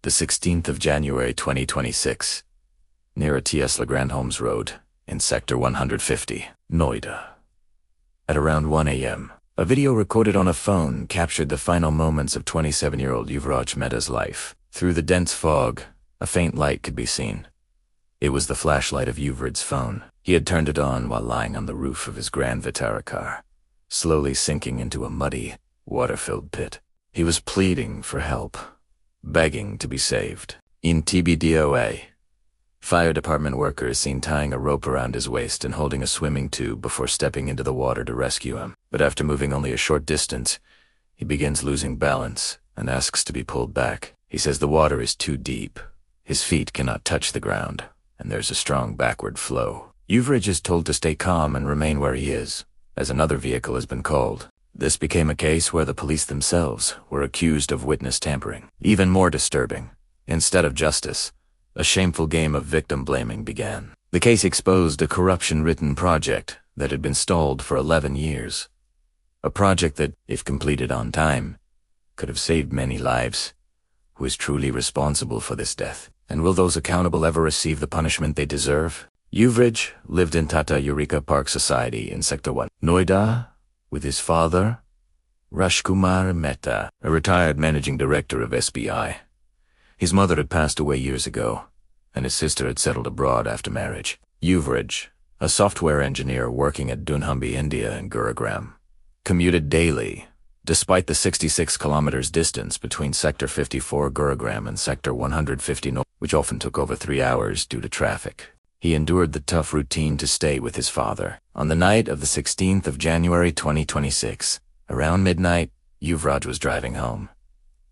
the 16th of January 2026, near a T.S. Legrand Holmes Road in Sector 150, Noida. At around 1 a.m., a video recorded on a phone captured the final moments of 27-year-old Yuvraj Mehta's life. Through the dense fog, a faint light could be seen. It was the flashlight of Yuvraj's phone. He had turned it on while lying on the roof of his Grand Vitara car, slowly sinking into a muddy, water-filled pit. He was pleading for help, begging to be saved. In TBDOA, fire department workers seen tying a rope around his waist and holding a swimming tube before stepping into the water to rescue him. But after moving only a short distance, he begins losing balance and asks to be pulled back. He says the water is too deep. His feet cannot touch the ground, and there's a strong backward flow. Yuvraj is told to stay calm and remain where he is, as another vehicle has been called. This became a case where the police themselves were accused of witness tampering. Even more disturbing, instead of justice, a shameful game of victim blaming began. The case exposed a corruption-ridden project that had been stalled for 11 years. A project that, if completed on time, could have saved many lives. Who is truly responsible for this death? And will those accountable ever receive the punishment they deserve? Yuvraj lived in Tata Eureka Park Society in Sector 1, Noida, with his father, Yuvraj Mehta, a retired managing director of SBI. His mother had passed away years ago, and his sister had settled abroad after marriage. Yuvraj, a software engineer working at Dunhambi, India and Gurugram, commuted daily, despite the 66 kilometers distance between Sector 54 Gurugram and Sector 150 Noida, which often took over 3 hours due to traffic. He endured the tough routine to stay with his father. On the night of the 16th of January 2026, around midnight, Yuvraj was driving home.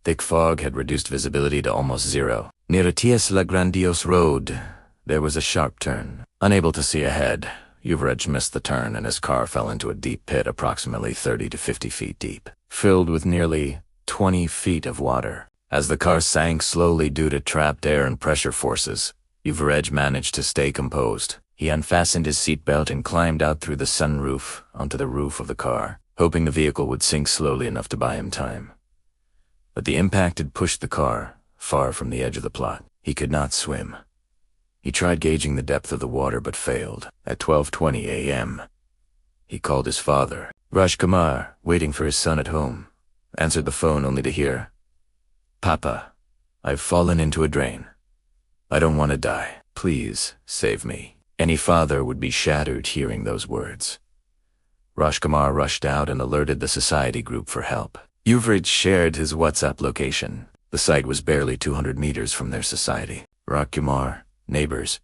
Thick fog had reduced visibility to almost zero. Near a T.S. Legrandios road, there was a sharp turn. Unable to see ahead, Yuvraj missed the turn and his car fell into a deep pit approximately 30 to 50 feet deep, filled with nearly 20 feet of water. As the car sank slowly due to trapped air and pressure forces, Yuvraj managed to stay composed. He unfastened his seatbelt and climbed out through the sunroof onto the roof of the car, hoping the vehicle would sink slowly enough to buy him time. But the impact had pushed the car far from the edge of the plot. He could not swim. He tried gauging the depth of the water but failed. At 12:20 a.m., he called his father. Rajkumar, waiting for his son at home, answered the phone only to hear, "Papa, I've fallen into a drain. I don't want to die. Please save me." Any father would be shattered hearing those words. Rajkumar rushed out and alerted the society group for help. Yuvraj shared his WhatsApp location. The site was barely 200 meters from their society. Rajkumar, neighbors,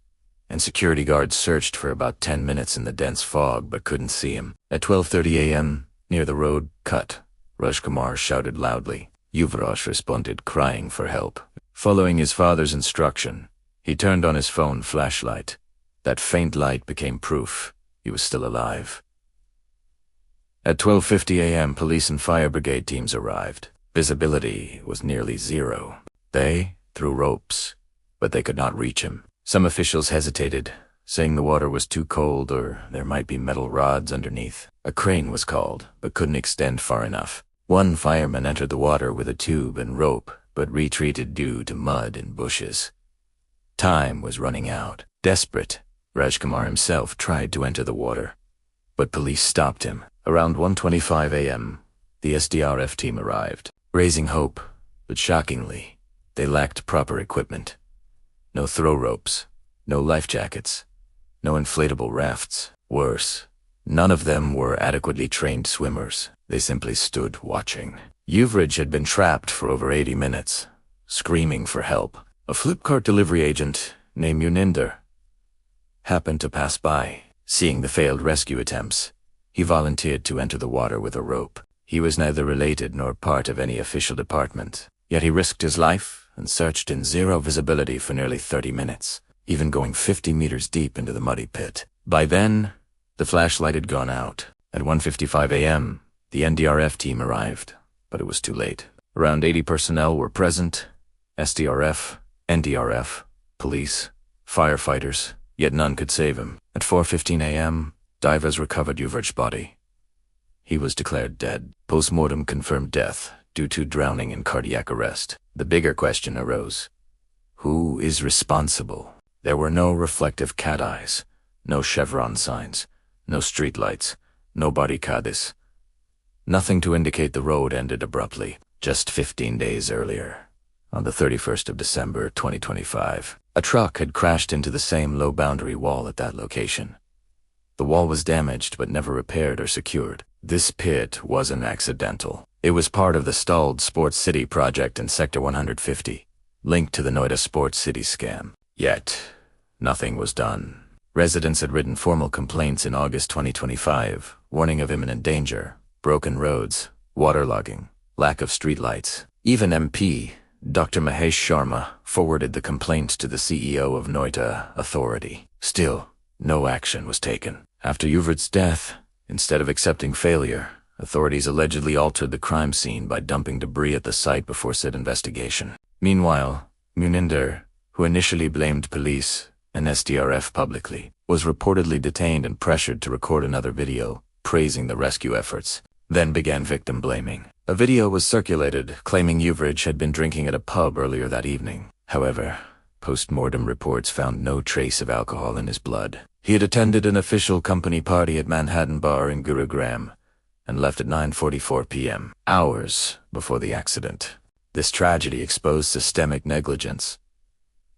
and security guards searched for about 10 minutes in the dense fog but couldn't see him. At 12:30 a.m., near the road cut, Rajkumar shouted loudly. Yuvraj responded, crying for help. Following his father's instruction, he turned on his phone flashlight. That faint light became proof he was still alive. At 12:50 a.m., police and fire brigade teams arrived. Visibility was nearly zero. They threw ropes, but they could not reach him. Some officials hesitated, saying the water was too cold or there might be metal rods underneath. A crane was called, but couldn't extend far enough. One fireman entered the water with a tube and rope, but retreated due to mud and bushes. Time was running out. Desperate, Rajkumar himself tried to enter the water, but police stopped him. Around 1:25 a.m., the SDRF team arrived, raising hope, but shockingly, they lacked proper equipment. No throw ropes, no life jackets, no inflatable rafts. Worse, none of them were adequately trained swimmers. They simply stood watching. Yuvraj had been trapped for over 80 minutes, screaming for help. A Flipkart delivery agent named Muninder happened to pass by. Seeing the failed rescue attempts, he volunteered to enter the water with a rope. He was neither related nor part of any official department, yet he risked his life and searched in zero visibility for nearly 30 minutes, even going 50 meters deep into the muddy pit. By then, the flashlight had gone out. At 1:55 a.m., the NDRF team arrived, but it was too late. Around 80 personnel were present: SDRF, NDRF, police, firefighters, yet none could save him. At 4:15 a.m., divers recovered Yuvraj's body. He was declared dead. Post-mortem confirmed death due to drowning and cardiac arrest. The bigger question arose. Who is responsible? There were no reflective cat eyes, no chevron signs, no streetlights, no barricades. Nothing to indicate the road ended abruptly, just 15 days earlier. On the 31st of December 2025, a truck had crashed into the same low-boundary wall at that location. The wall was damaged but never repaired or secured. This pit wasn't accidental. It was part of the stalled Sports City project in Sector 150, linked to the Noida Sports City scam. Yet, nothing was done. Residents had written formal complaints in August 2025, warning of imminent danger, broken roads, waterlogging, lack of streetlights. Even MP Dr. Mahesh Sharma forwarded the complaints to the CEO of Noida Authority. Still, no action was taken. After Yuvraj's death, instead of accepting failure, authorities allegedly altered the crime scene by dumping debris at the site before said investigation. Meanwhile, Muninder, who initially blamed police and SDRF publicly, was reportedly detained and pressured to record another video, praising the rescue efforts, then began victim blaming. A video was circulated claiming Yuvraj had been drinking at a pub earlier that evening. However, post-mortem reports found no trace of alcohol in his blood. He had attended an official company party at Manhattan Bar in Gurugram and left at 9:44 p.m., hours before the accident. This tragedy exposed systemic negligence.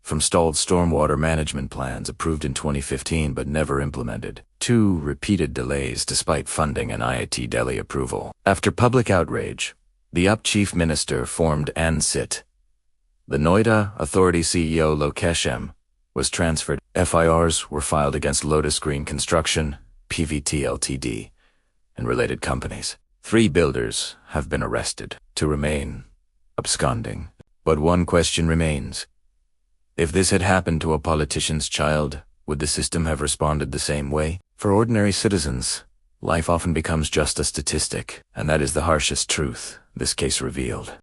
From stalled stormwater management plans approved in 2015 but never implemented, to repeated delays despite funding and IIT Delhi approval. After public outrage, the UP chief minister formed ANSIT. The Noida Authority CEO Lokesh M. was transferred. FIRs were filed against Lotus Green Construction, PVT Ltd., and related companies. 3 builders have been arrested, to remain absconding. But one question remains. If this had happened to a politician's child, would the system have responded the same way? For ordinary citizens, life often becomes just a statistic, and that is the harshest truth this case revealed.